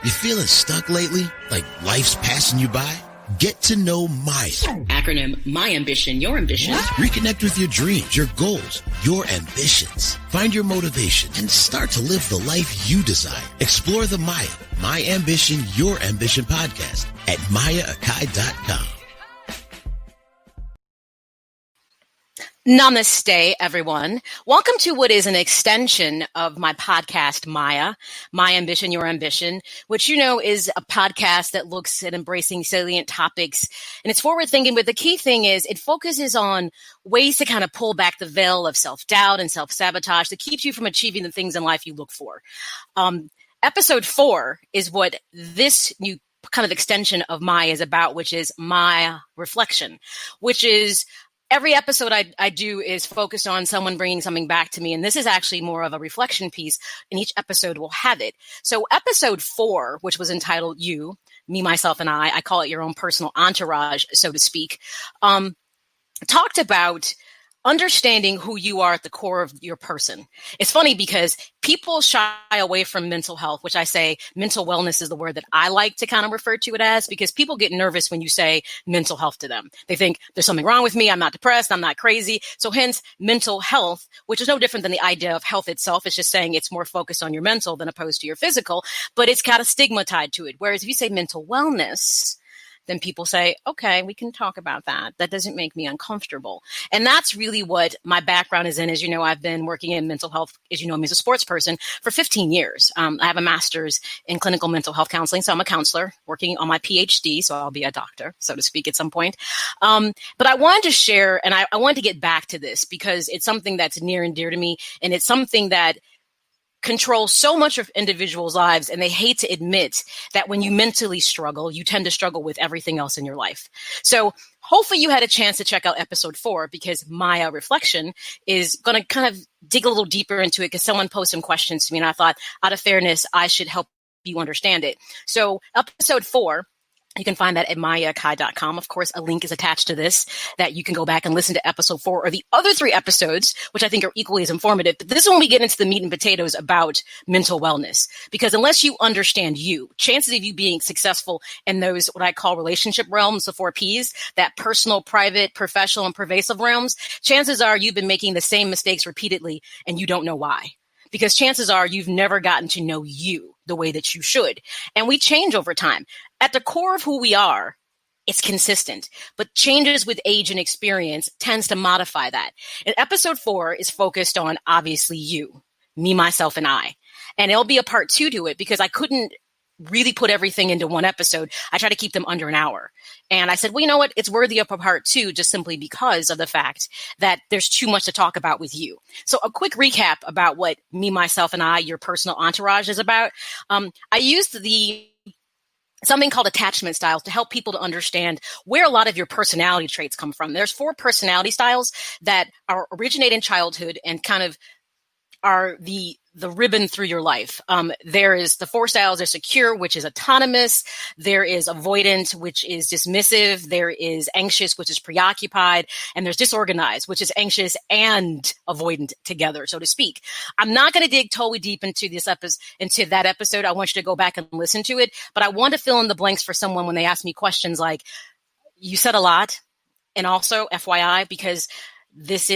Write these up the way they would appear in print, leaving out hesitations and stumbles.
You feeling stuck lately? Like life's passing you by? Get to know M.A.Y.A. Acronym My Ambition, Your Ambition. Reconnect with your dreams, your goals, your ambitions. Find your motivation and start to live the life you desire. Explore the M.A.Y.A, My Ambition, Your Ambition podcast at M.A.Y.A.com. Namaste, everyone. Welcome to what is an extension of my podcast, M.A.Y.A, My Ambition, Your Ambition, which you know is a podcast that looks at embracing salient topics. And it's forward thinking, but the key thing is it focuses on ways to kind of pull back the veil of self-doubt and self-sabotage that keeps you from achieving the things in life you look for. Episode 4 is what this new kind of extension of M.A.Y.A is about, which is M.A.Y.A Reflection, which is every episode I do is focused on someone bringing something back to me. And this is actually more of a reflection piece, and each episode will have it. So episode 4, which was entitled You, Me, Myself, and I call it your own personal entourage, so to speak, talked about understanding who you are at the core of your person. It's funny because people shy away from mental health, which I say mental wellness is the word that I like to kind of refer to it as, because people get nervous when you say mental health to them. They think there's something wrong with me. I'm not depressed. I'm not crazy. So hence mental health, which is no different than the idea of health itself. It's just saying it's more focused on your mental than opposed to your physical, but it's got a stigma tied to it. Whereas if you say mental wellness, then people say, okay, we can talk about that. That doesn't make me uncomfortable. And that's really what my background is in. As you know, I've been working in mental health, as you know, me as a sports person for 15 years. I have a master's in clinical mental health counseling. So I'm a counselor working on my PhD. So I'll be a doctor, so to speak, at some point. But I wanted to share, and I wanted to get back to this because it's something that's near and dear to me. And it's something that control so much of individuals' lives, and they hate to admit that when you mentally struggle, you tend to struggle with everything else in your life. So hopefully you had a chance to check out episode 4, because M.A.Y.A Reflection is going to kind of dig a little deeper into it, because someone posed some questions to me, and I thought, out of fairness, I should help you understand it. So episode 4, you can find that at M.A.Y.A.com. Of course, a link is attached to this that you can go back and listen to episode 4 or the other 3 episodes, which I think are equally as informative. But this is when we get into the meat and potatoes about mental wellness. Because unless you understand you, chances of you being successful in those, what I call relationship realms, the 4 Ps, that personal, private, professional, and pervasive realms, chances are you've been making the same mistakes repeatedly and you don't know why. Because chances are you've never gotten to know you the way that you should. And we change over time. At the core of who we are, it's consistent, but changes with age and experience tends to modify that. And episode 4 is focused on, obviously, you, me, myself, and I. And it'll be a part 2 to it, because I couldn't really put everything into one episode. I try to keep them under an hour. And I said, well, you know what? It's worthy of a part 2, just simply because of the fact that there's too much to talk about with you. So a quick recap about what me, myself, and I, your personal entourage, is about. I used something called attachment styles to help people to understand where a lot of your personality traits come from. There's 4 personality styles that originate in childhood and kind of are the ribbon through your life. There is the 4 styles. There's secure, which is autonomous. There is avoidant, which is dismissive. There is anxious, which is preoccupied. And there's disorganized, which is anxious and avoidant together, so to speak. I'm not going to dig totally deep into that episode. I want you to go back and listen to it. But I want to fill in the blanks for someone when they ask me questions like, you said a lot. And also, FYI, because this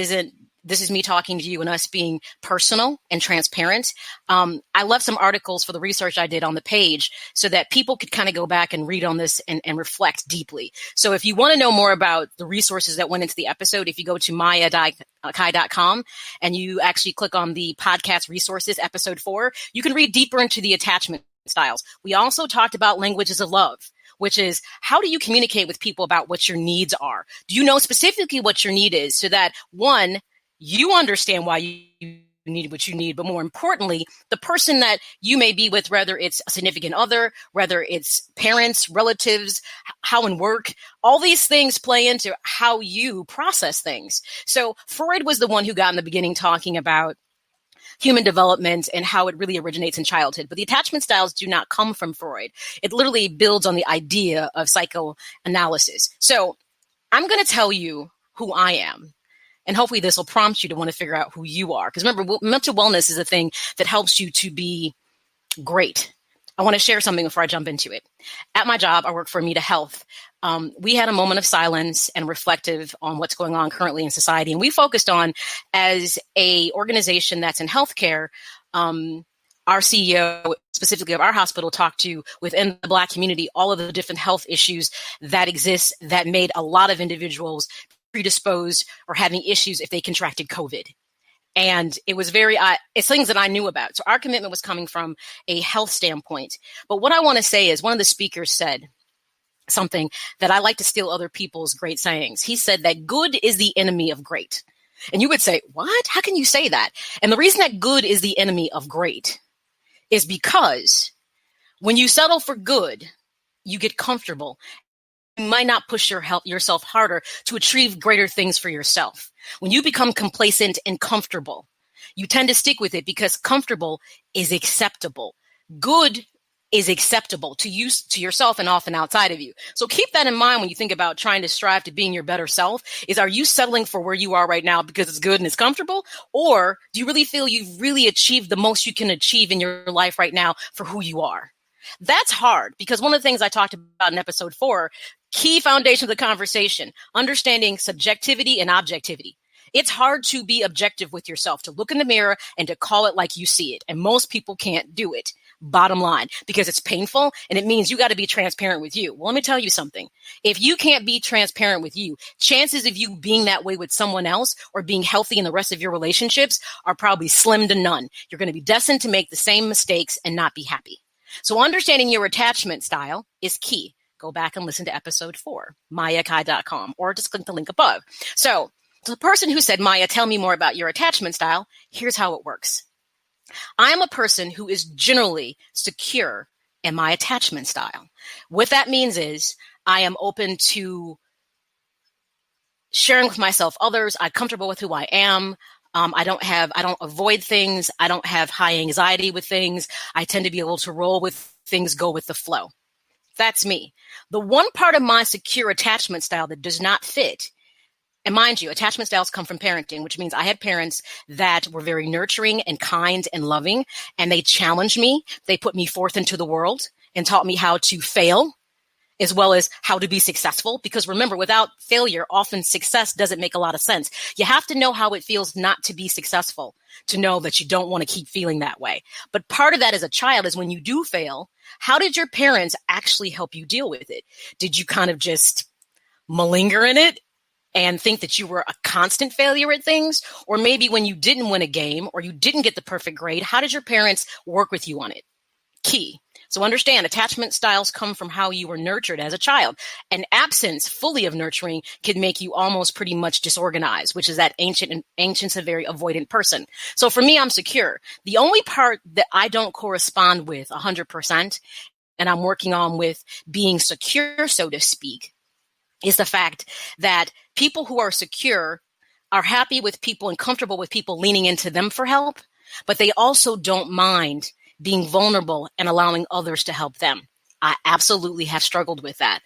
is me talking to you and us being personal and transparent. I left some articles for the research I did on the page so that people could kind of go back and read on this and reflect deeply. So if you want to know more about the resources that went into the episode, if you go to M.A.Y.A.com and you actually click on the podcast resources, episode 4, you can read deeper into the attachment styles. We also talked about languages of love, which is how do you communicate with people about what your needs are? Do you know specifically what your need is, so that, one, you understand why you need what you need, but more importantly, the person that you may be with, whether it's a significant other, whether it's parents, relatives, how in work, all these things play into how you process things. So Freud was the one who got in the beginning talking about human development and how it really originates in childhood. But the attachment styles do not come from Freud. It literally builds on the idea of psychoanalysis. So I'm going to tell you who I am. And hopefully this will prompt you to want to figure out who you are. Because remember, mental wellness is a thing that helps you to be great. I want to share something before I jump into it. At my job, I work for M.A.Y.A Health. We had a moment of silence and reflective on what's going on currently in society. And we focused on, as a organization that's in healthcare, our CEO, specifically of our hospital, talked to within the Black community all of the different health issues that exist that made a lot of individuals predisposed or having issues if they contracted COVID. And it was it's things that I knew about. So our commitment was coming from a health standpoint. But what I want to say is one of the speakers said something that I like to steal other people's great sayings. He said that good is the enemy of great. And you would say, what? How can you say that? And the reason that good is the enemy of great is because when you settle for good, you get comfortable. You might not push yourself harder to achieve greater things for yourself. When you become complacent and comfortable, you tend to stick with it because comfortable is acceptable. Good is acceptable to you, to yourself, and often outside of you. So keep that in mind when you think about trying to strive to being your better self. Are you settling for where you are right now because it's good and it's comfortable? Or do you really feel you've really achieved the most you can achieve in your life right now for who you are? That's hard because one of the things I talked about in episode 4, key foundation of the conversation, understanding subjectivity and objectivity. It's hard to be objective with yourself, to look in the mirror and to call it like you see it. And most people can't do it, bottom line, because it's painful and it means you got to be transparent with you. Well, let me tell you something. If you can't be transparent with you, chances of you being that way with someone else or being healthy in the rest of your relationships are probably slim to none. You're going to be destined to make the same mistakes and not be happy. So understanding your attachment style is key. Go back and listen to episode 4, MA.A.com, or just click the link above. So the person who said, Maya, tell me more about your attachment style, here's how it works. I'm a person who is generally secure in my attachment style. What that means is I am open to sharing with myself others. I'm comfortable with who I am. I don't avoid things. I don't have high anxiety with things. I tend to be able to roll with things, go with the flow. That's me. The one part of my secure attachment style that does not fit, and mind you, attachment styles come from parenting, which means I had parents that were very nurturing and kind and loving, and they challenged me. They put me forth into the world and taught me how to fail as well as how to be successful. Because remember, without failure, often success doesn't make a lot of sense. You have to know how it feels not to be successful to know that you don't want to keep feeling that way. But part of that as a child is when you do fail, how did your parents actually help you deal with it? Did you kind of just malinger in it and think that you were a constant failure at things? Or maybe when you didn't win a game or you didn't get the perfect grade, how did your parents work with you on it? Key. So understand, attachment styles come from how you were nurtured as a child. An absence fully of nurturing can make you almost pretty much disorganized, which is that ancient's a very avoidant person. So for me, I'm secure. The only part that I don't correspond with 100%, and I'm working on with being secure, so to speak, is the fact that people who are secure are happy with people and comfortable with people leaning into them for help, but they also don't mind being vulnerable and allowing others to help them. I absolutely have struggled with that.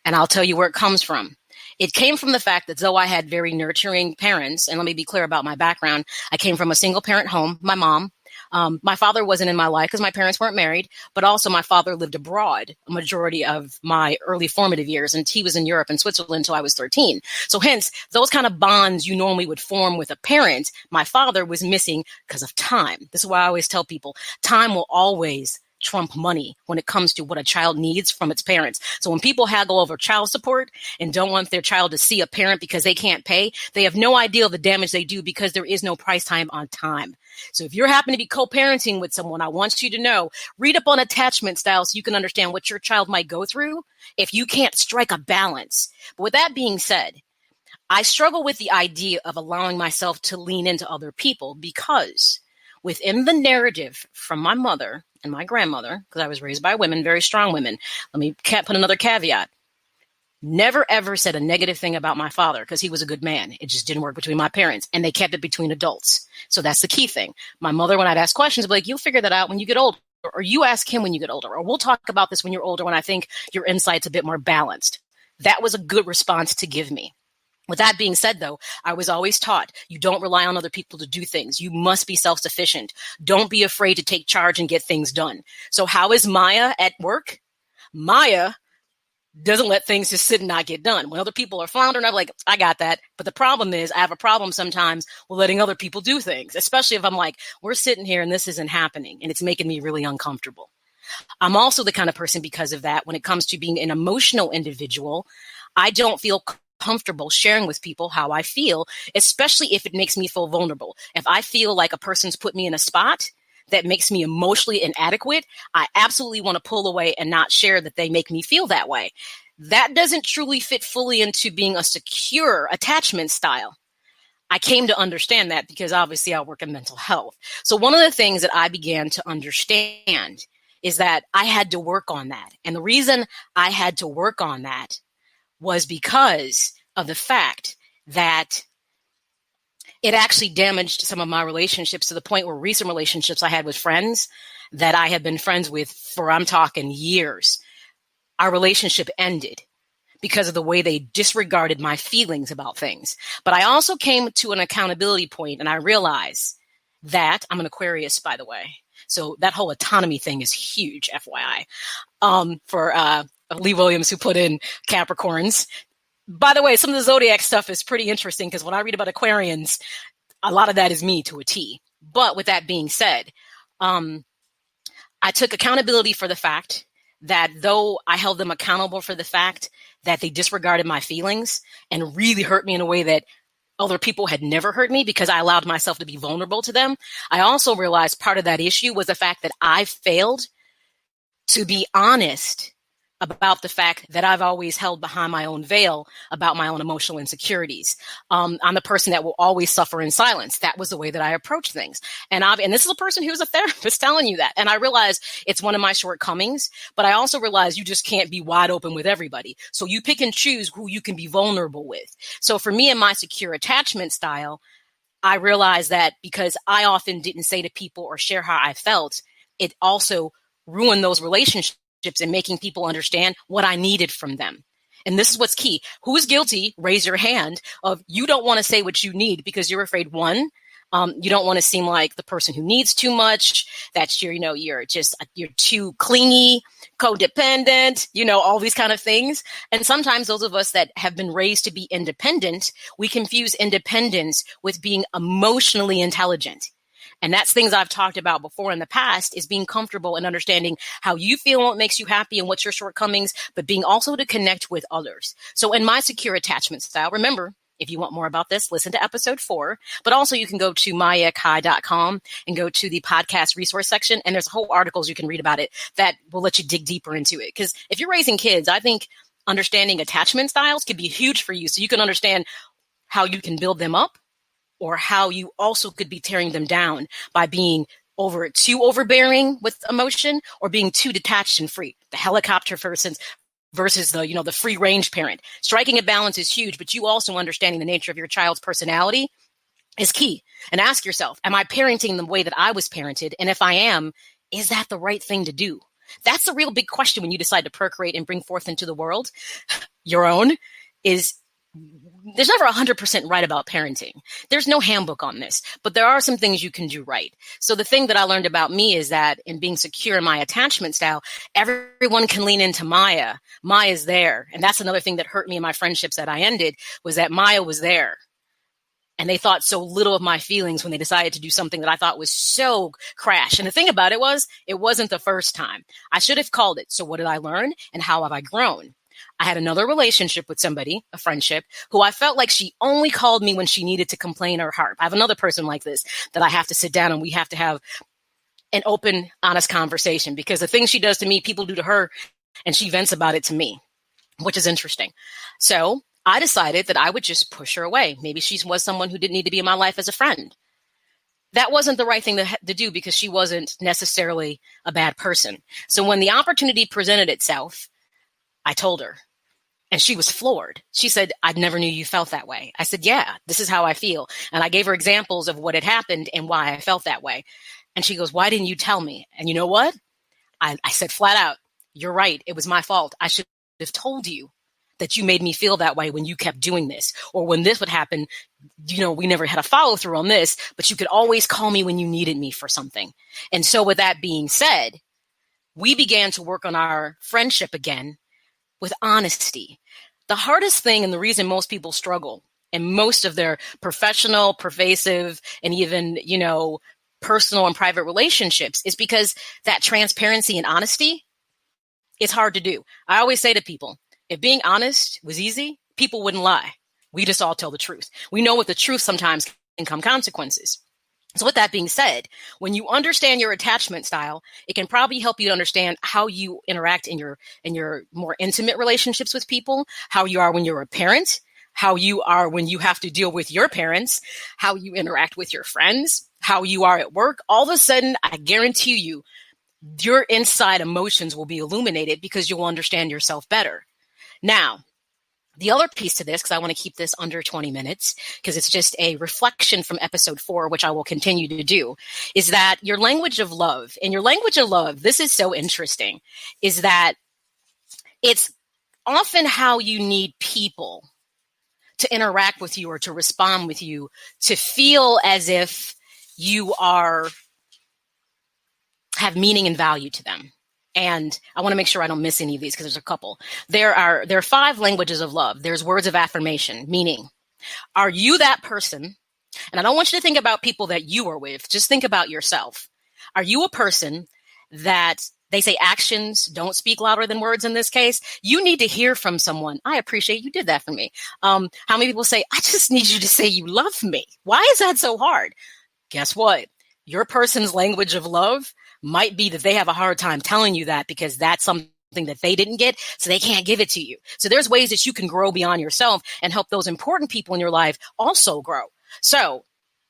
And I'll tell you where it comes from. It came from the fact that though I had very nurturing parents, and let me be clear about my background, I came from a single parent home, my mom. My father wasn't in my life because my parents weren't married, but also my father lived abroad a majority of my early formative years, and he was in Europe and Switzerland until I was 13. So hence, those kind of bonds you normally would form with a parent, my father was missing because of time. This is why I always tell people, time will always trump money when it comes to what a child needs from its parents. So when people haggle over child support and don't want their child to see a parent because they can't pay, they have no idea of the damage they do because there is no price time on time. So if you're happen to be co-parenting with someone, I want you to know, read up on attachment styles so you can understand what your child might go through if you can't strike a balance. But with that being said, I struggle with the idea of allowing myself to lean into other people because within the narrative from my mother and my grandmother, because I was raised by women, very strong women. Let me put another caveat. Never, ever said a negative thing about my father because he was a good man. It just didn't work between my parents, and they kept it between adults. So that's the key thing. My mother, when I'd ask questions, would be like, you'll figure that out when you get older, or you ask him when you get older, or we'll talk about this when you're older when I think your insight's a bit more balanced. That was a good response to give me. With that being said, though, I was always taught you don't rely on other people to do things. You must be self-sufficient. Don't be afraid to take charge and get things done. So how is Maya at work? Maya doesn't let things just sit and not get done. When other people are floundering, I'm like, I got that. But the problem is I have a problem sometimes with letting other people do things, especially if I'm like, we're sitting here and this isn't happening and it's making me really uncomfortable. I'm also the kind of person, because of that, when it comes to being an emotional individual, I don't feel comfortable sharing with people how I feel, especially if it makes me feel vulnerable. If I feel like a person's put me in a spot that makes me emotionally inadequate, I absolutely want to pull away and not share that they make me feel that way. That doesn't truly fit fully into being a secure attachment style. I came to understand that because obviously I work in mental health. So one of the things that I began to understand is that I had to work on that. And the reason I had to work on that was because of the fact that it actually damaged some of my relationships, to the point where recent relationships I had with friends that I have been friends with for, I'm talking years, our relationship ended because of the way they disregarded my feelings about things. But I also came to an accountability point, and I realized that I'm an Aquarius, by the way. So that whole autonomy thing is huge, FYI. For Lee Williams, who put in Capricorns. By the way, some of the zodiac stuff is pretty interesting, because when I read about Aquarians, a lot of that is me to a T. But with that being said, I took accountability for the fact that though I held them accountable for the fact that they disregarded my feelings and really hurt me in a way that other people had never hurt me, because I allowed myself to be vulnerable to them, I also realized part of that issue was the fact that I failed to be honest about the fact that I've always held behind my own veil about my own emotional insecurities. I'm the person that will always suffer in silence. That was the way that I approach things. And this is a person who's a therapist telling you that. And I realize it's one of my shortcomings, but I also realize you just can't be wide open with everybody. So you pick and choose who you can be vulnerable with. So for me and my secure attachment style, I realized that because I often didn't say to people or share how I felt, it also ruined those relationships and making people understand what I needed from them. And this is what's key. Who is guilty? Raise your hand of you don't want to say what you need because you're afraid, one, you don't want to seem like the person who needs too much. That's you're too clingy, codependent, all these kind of things. And sometimes those of us that have been raised to be independent, we confuse independence with being emotionally intelligent. And that's things I've talked about before in the past, is being comfortable and understanding how you feel and what makes you happy and what's your shortcomings, but being also to connect with others. So in my secure attachment style, remember, if you want more about this, listen to episode 4, but also you can go to M.A.Y.A and go to the podcast resource section. And there's whole articles you can read about it that will let you dig deeper into it. Because if you're raising kids, I think understanding attachment styles could be huge for you. So you can understand how you can build them up, or how you also could be tearing them down by being too overbearing with emotion, or being too detached and free. The helicopter versus the free range parent. Striking a balance is huge, but you also understanding the nature of your child's personality is key. And ask yourself, am I parenting the way that I was parented? And if I am, is that the right thing to do? That's the real big question when you decide to procreate and bring forth into the world your own. There's never 100% right about parenting. There's no handbook on this, but there are some things you can do right. So the thing that I learned about me is that in being secure in my attachment style, everyone can lean into Maya. Maya's there. And that's another thing that hurt me in my friendships that I ended, was that Maya was there. And they thought so little of my feelings when they decided to do something that I thought was so crash. And the thing about it wasn't the first time. I should have called it. So what did I learn and how have I grown? I had another relationship with somebody, a friendship, who I felt like she only called me when she needed to complain or harp. I have another person like this that I have to sit down and we have to have an open, honest conversation, because the things she does to me, people do to her, and she vents about it to me, which is interesting. So I decided that I would just push her away. Maybe she was someone who didn't need to be in my life as a friend. That wasn't the right thing to do, because she wasn't necessarily a bad person. So when the opportunity presented itself, I told her, and she was floored. She said, I never knew you felt that way. I said, yeah, this is how I feel. And I gave her examples of what had happened and why I felt that way. And she goes, why didn't you tell me? And you know what? I said flat out, you're right. It was my fault. I should have told you, that you made me feel that way when you kept doing this, or when this would happen, we never had a follow through on this, but you could always call me when you needed me for something. And so with that being said, we began to work on our friendship again with honesty. The hardest thing, and the reason most people struggle in most of their professional, pervasive, and even, personal and private relationships, is because that transparency and honesty is hard to do. I always say to people, if being honest was easy, people wouldn't lie. We just all tell the truth. We know with the truth sometimes can come consequences. So with that being said, when you understand your attachment style, it can probably help you to understand how you interact in your more intimate relationships with people, how you are when you're a parent, how you are when you have to deal with your parents, how you interact with your friends, how you are at work. All of a sudden, I guarantee you, your inside emotions will be illuminated because you'll understand yourself better. Now, the other piece to this, because I want to keep this under 20 minutes, because it's just a reflection from episode 4, which I will continue to do, is that your language of love, and your language of love, this is so interesting, is that it's often how you need people to interact with you or to respond with you to feel as if you have meaning and value to them. And I want to make sure I don't miss any of these because there's a couple. There are 5 languages of love. There's words of affirmation, meaning, are you that person? And I don't want you to think about people that you are with. Just think about yourself. Are you a person that they say actions don't speak louder than words in this case? You need to hear from someone. I appreciate you did that for me. How many people say, I just need you to say you love me? Why is that so hard? Guess what? Your person's language of love might be that they have a hard time telling you that because that's something that they didn't get, so they can't give it to you. So there's ways that you can grow beyond yourself and help those important people in your life also grow. So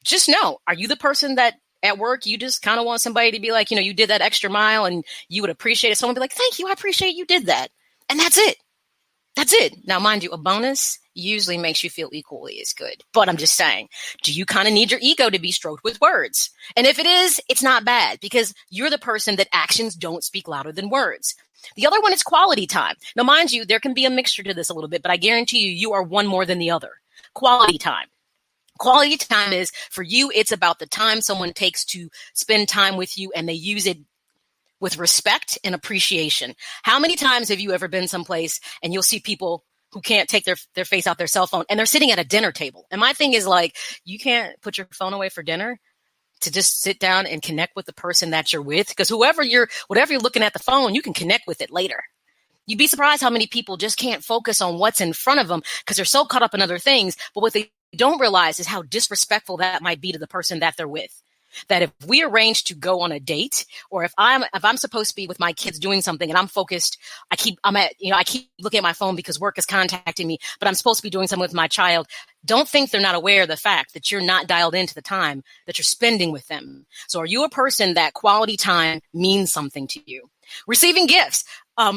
just know, are you the person that at work, you just kind of want somebody to be like, you did that extra mile and you would appreciate it. Someone be like, thank you, I appreciate you did that. And that's it. That's it. Now, mind you, a bonus usually makes you feel equally as good. But I'm just saying, do you kind of need your ego to be stroked with words? And if it is, it's not bad because you're the person that actions don't speak louder than words. The other one is quality time. Now, mind you, there can be a mixture to this a little bit, but I guarantee you are one more than the other. Quality time. Quality time is, for you, it's about the time someone takes to spend time with you and they use it with respect and appreciation. How many times have you ever been someplace and you'll see people who can't take their face out their cell phone and they're sitting at a dinner table? And my thing is like, you can't put your phone away for dinner to just sit down and connect with the person that you're with. Because whatever you're looking at the phone, you can connect with it later. You'd be surprised how many people just can't focus on what's in front of them because they're so caught up in other things. But what they don't realize is how disrespectful that might be to the person that they're with. That if we arrange to go on a date, or if I'm supposed to be with my kids doing something and I'm focused, I keep looking at my phone because work is contacting me, but I'm supposed to be doing something with my child. Don't think they're not aware of the fact that you're not dialed into the time that you're spending with them. So are you a person that quality time means something to you? Receiving gifts.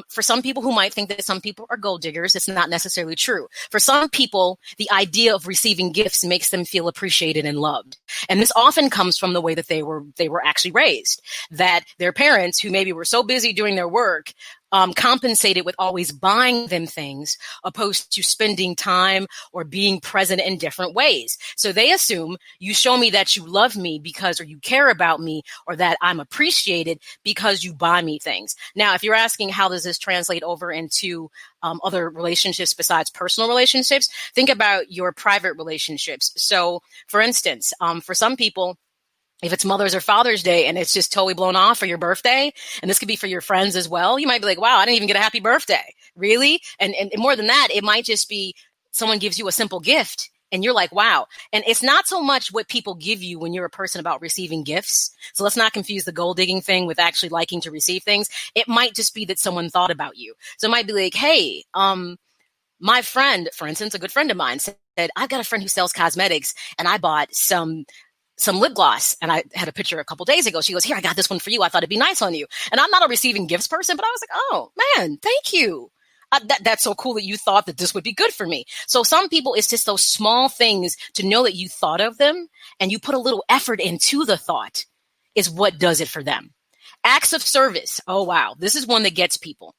For some people who might think that some people are gold diggers, it's not necessarily true. For some people, the idea of receiving gifts makes them feel appreciated and loved. And this often comes from the way that they were actually raised, that their parents, who maybe were so busy doing their work, compensated with always buying them things opposed to spending time or being present in different ways. So they assume you show me that you love me because, or you care about me, or that I'm appreciated because you buy me things. Now, if you're asking how does this translate over into other relationships besides personal relationships, think about your private relationships. So for instance, for some people, if it's Mother's or Father's Day and it's just totally blown off for your birthday, and this could be for your friends as well, you might be like, wow, I didn't even get a happy birthday. Really? And more than that, it might just be someone gives you a simple gift and you're like, wow. And it's not so much what people give you when you're a person about receiving gifts. So let's not confuse the gold digging thing with actually liking to receive things. It might just be that someone thought about you. So it might be like, hey, my friend, for instance, a good friend of mine said, I've got a friend who sells cosmetics and I bought some lip gloss. And I had a picture a couple days ago. She goes, here, I got this one for you. I thought it'd be nice on you. And I'm not a receiving gifts person, but I was like, oh man, thank you. That's so cool that you thought that this would be good for me. So some people, it's just those small things to know that you thought of them and you put a little effort into the thought is what does it for them. Acts of service. Oh, wow. This is one that gets people.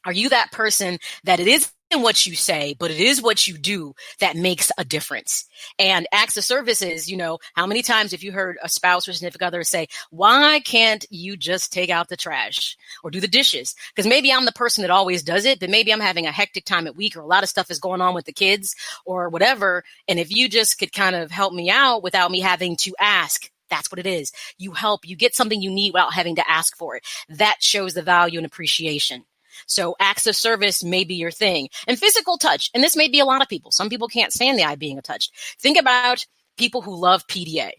Are you that person that it is what you say, but it is what you do that makes a difference. And acts of service is, how many times have you heard a spouse or significant other say, why can't you just take out the trash or do the dishes? Because maybe I'm the person that always does it, but maybe I'm having a hectic time at week or a lot of stuff is going on with the kids or whatever. And if you just could kind of help me out without me having to ask, that's what it is. You help, you get something you need without having to ask for it. That shows the value and appreciation. So acts of service may be your thing. And physical touch, and this may be a lot of people. Some people can't stand the idea of being touched. Think about people who love PDA.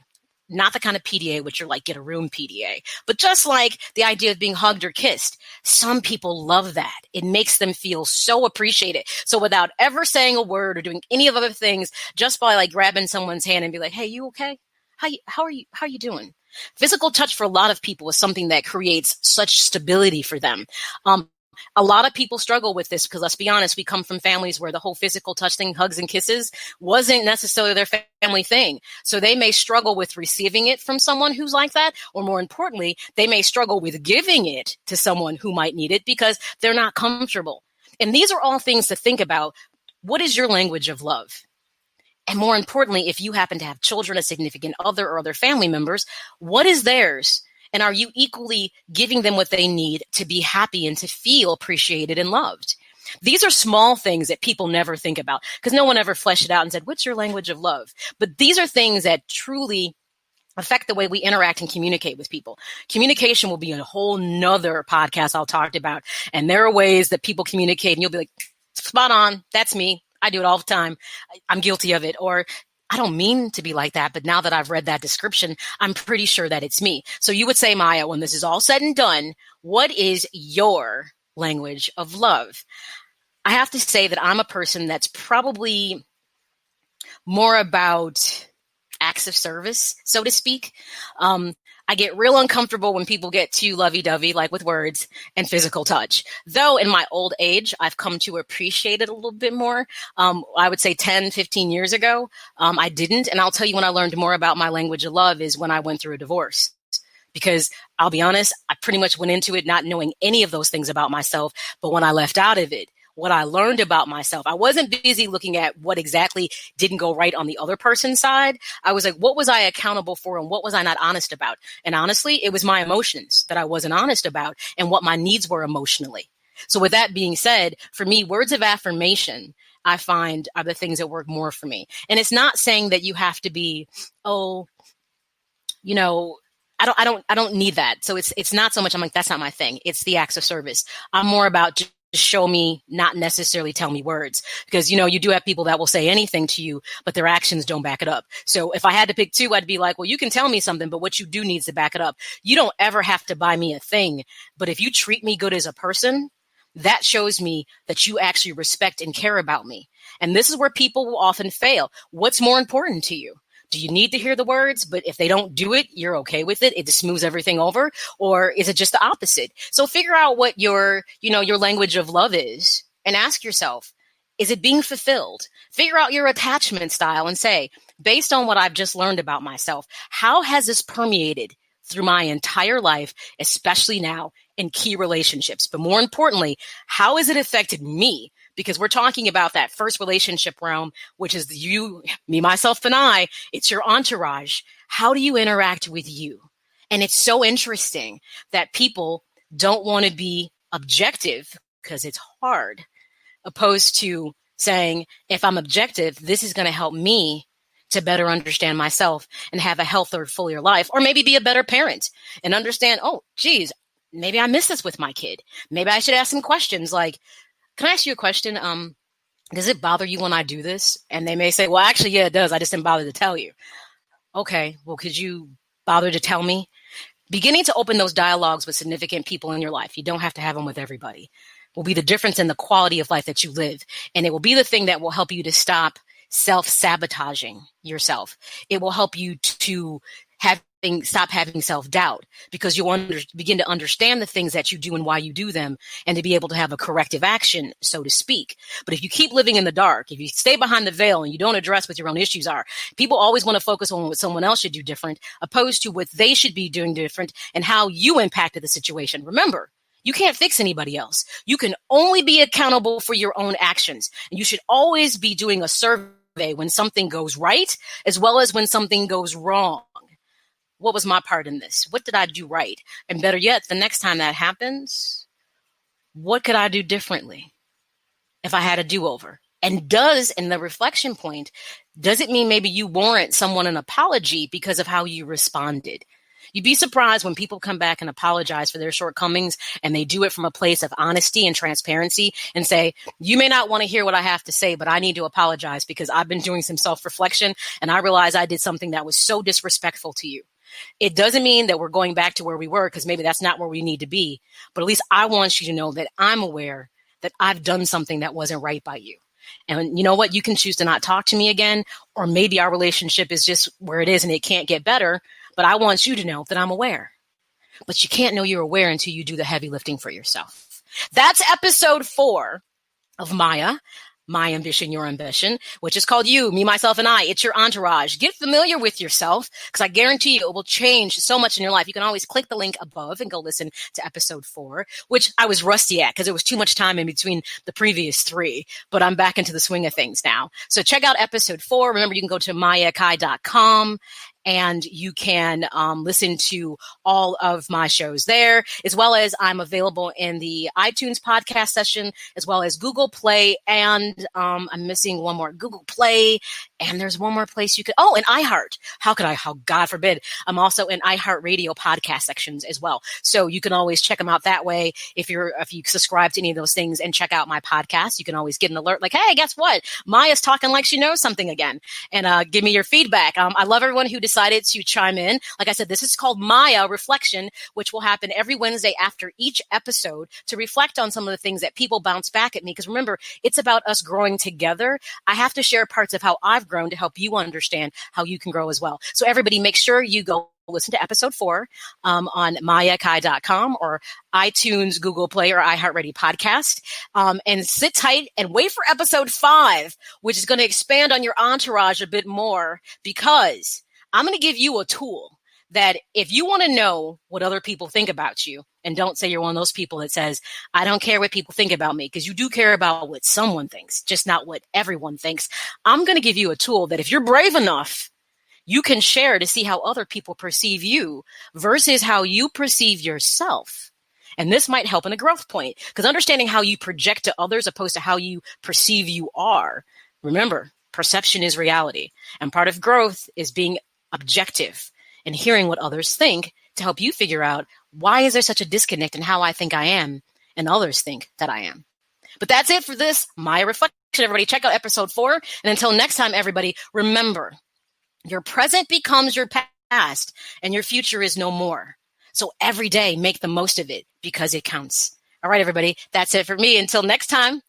Not the kind of PDA which you're like, get a room PDA, but just like the idea of being hugged or kissed. Some people love that. It makes them feel so appreciated. So without ever saying a word or doing any of other things, just by like grabbing someone's hand and be like, hey, you okay? How are you doing? Physical touch for a lot of people is something that creates such stability for them. A lot of people struggle with this because let's be honest, we come from families where the whole physical touch thing, hugs and kisses, wasn't necessarily their family thing. So they may struggle with receiving it from someone who's like that, or more importantly, they may struggle with giving it to someone who might need it because they're not comfortable. And these are all things to think about. What is your language of love? And more importantly, if you happen to have children, a significant other, or other family members, what is theirs? And are you equally giving them what they need to be happy and to feel appreciated and loved? These are small things that people never think about because no one ever fleshed it out and said, what's your language of love? But these are things that truly affect the way we interact and communicate with people. Communication will be a whole nother podcast I'll talk about. And there are ways that people communicate and you'll be like, spot on, that's me. I do it all the time. I'm guilty of it. Or I don't mean to be like that, but now that I've read that description, I'm pretty sure that it's me. So you would say, M.A.Y.A, when this is all said and done, what is your language of love? I have to say that I'm a person that's probably more about acts of service, so to speak. I get real uncomfortable when people get too lovey-dovey, like with words and physical touch. Though in my old age, I've come to appreciate it a little bit more. I would say 10, 15 years ago, I didn't. And I'll tell you when I learned more about my language of love is when I went through a divorce. Because I'll be honest, I pretty much went into it not knowing any of those things about myself. But when I left out of it, what I learned about myself, I wasn't busy looking at what exactly didn't go right on the other person's side. I was like, what was I accountable for and what was I not honest about? And honestly, it was my emotions that I wasn't honest about and what my needs were emotionally. So with that being said, for me, words of affirmation, I find are the things that work more for me. And it's not saying that you have to be, I don't need that. So it's not so much, I'm like, that's not my thing. It's the acts of service. I'm more about just show me, not necessarily tell me words, because, you do have people that will say anything to you, but their actions don't back it up. So if I had to pick two, I'd be like, well, you can tell me something, but what you do needs to back it up. You don't ever have to buy me a thing, but if you treat me good as a person, that shows me that you actually respect and care about me. And this is where people will often fail. What's more important to you? Do you need to hear the words? But if they don't do it, you're okay with it. It just smooths everything over. Or is it just the opposite? So figure out what your language of love is and ask yourself, is it being fulfilled? Figure out your attachment style and say, based on what I've just learned about myself, how has this permeated through my entire life, especially now in key relationships? But more importantly, how has it affected me? Because we're talking about that first relationship realm, which is you, me, myself, and I. It's your entourage. How do you interact with you? And it's so interesting that people don't want to be objective because it's hard, opposed to saying, if I'm objective, this is going to help me to better understand myself and have a healthier, fuller life, or maybe be a better parent and understand, oh, geez, maybe I miss this with my kid. Maybe I should ask some questions like, can I ask you a question? Does it bother you when I do this? And they may say, well, actually, yeah, it does. I just didn't bother to tell you. Okay, well, could you bother to tell me? Beginning to open those dialogues with significant people in your life. You don't have to have them with everybody. Will be the difference in the quality of life that you live. And it will be the thing that will help you to stop self-sabotaging yourself. It will help you to stop having self-doubt, because you'll begin to understand the things that you do and why you do them, and to be able to have a corrective action, so to speak. But if you keep living in the dark, if you stay behind the veil and you don't address what your own issues are, people always want to focus on what someone else should do different, opposed to what they should be doing different and how you impacted the situation. Remember, You can't fix anybody else. You can only be accountable for your own actions. And you should always be doing a survey when something goes right, as well as when something goes wrong. What was my part in this? What did I do right? And better yet, the next time that happens, what could I do differently if I had a do-over? And in the reflection point, does it mean maybe you warrant someone an apology because of how you responded? You'd be surprised when people come back and apologize for their shortcomings, and they do it from a place of honesty and transparency and say, you may not want to hear what I have to say, but I need to apologize because I've been doing some self-reflection and I realized I did something that was so disrespectful to you. It doesn't mean that we're going back to where we were, because maybe that's not where we need to be. But at least I want you to know that I'm aware that I've done something that wasn't right by you. And you know what? You can choose to not talk to me again, or maybe our relationship is just where it is and it can't get better. But I want you to know that I'm aware. But you can't know you're aware until you do the heavy lifting for yourself. That's episode 4 of M.A.Y.A, My Ambition, Your Ambition, which is called You, Me, Myself, and I. It's your entourage. Get familiar with yourself, because I guarantee you it will change so much in your life. You can always click the link above and go listen to episode 4, which I was rusty at because it was too much time in between the previous 3, but I'm back into the swing of things now. So check out episode 4. Remember, you can go to M.A.Y.A and you can listen to all of my shows there, as well as I'm available in the iTunes podcast session, as well as Google Play, and I'm missing one more, Google Play, and there's one more place you could, and iHeart. God forbid, I'm also in iHeart Radio podcast sections as well. So you can always check them out that way. If you subscribe to any of those things and check out my podcast, you can always get an alert like, hey, guess what? Maya's talking like she knows something again, and give me your feedback. I love everyone who decided to chime in. Like I said, this is called M.A.Y.A Reflection, which will happen every Wednesday after each episode to reflect on some of the things that people bounce back at me. Because remember, it's about us growing together. I have to share parts of how I've grown to help you understand how you can grow as well. So everybody, make sure you go listen to episode 4 on MayaKai.com or iTunes, Google Play, or iHeartRadio podcast. And sit tight and wait for episode 5, which is going to expand on your entourage a bit more, because I'm going to give you a tool that if you want to know what other people think about you, and don't say you're one of those people that says, I don't care what people think about me, because you do care about what someone thinks, just not what everyone thinks. I'm going to give you a tool that if you're brave enough, you can share to see how other people perceive you versus how you perceive yourself. And this might help in a growth point, because understanding how you project to others opposed to how you perceive you are. Remember, perception is reality. And part of growth is being objective and hearing what others think to help you figure out, why is there such a disconnect in how I think I am and others think that I am? But that's it for this M.A.Y.A Reflection, everybody. Check out episode 4. And until next time, everybody, remember, your present becomes your past and your future is no more. So every day, make the most of it because it counts. All right, everybody, that's it for me. Until next time,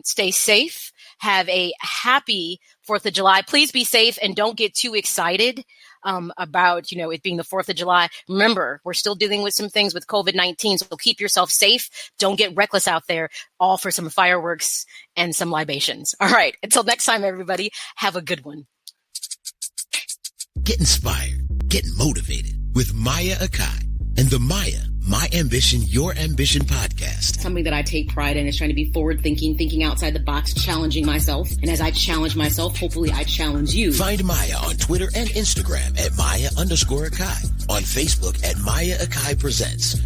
stay safe. Have a happy 4th of July. Please be safe and don't get too excited about, it being the 4th of July. Remember, we're still dealing with some things with COVID-19, so keep yourself safe. Don't get reckless out there, all for some fireworks and some libations. All right, until next time, everybody, have a good one. Get inspired, get motivated with M.A.Y.A and the M.A.Y.A, My Ambition, Your Ambition podcast. Something that I take pride in is trying to be forward-thinking, thinking outside the box, challenging myself. And as I challenge myself, hopefully I challenge you. Find M.A.Y.A on Twitter and Instagram at M.A.Y.A_Akai. On Facebook at M.A.Y.A Akai Presents.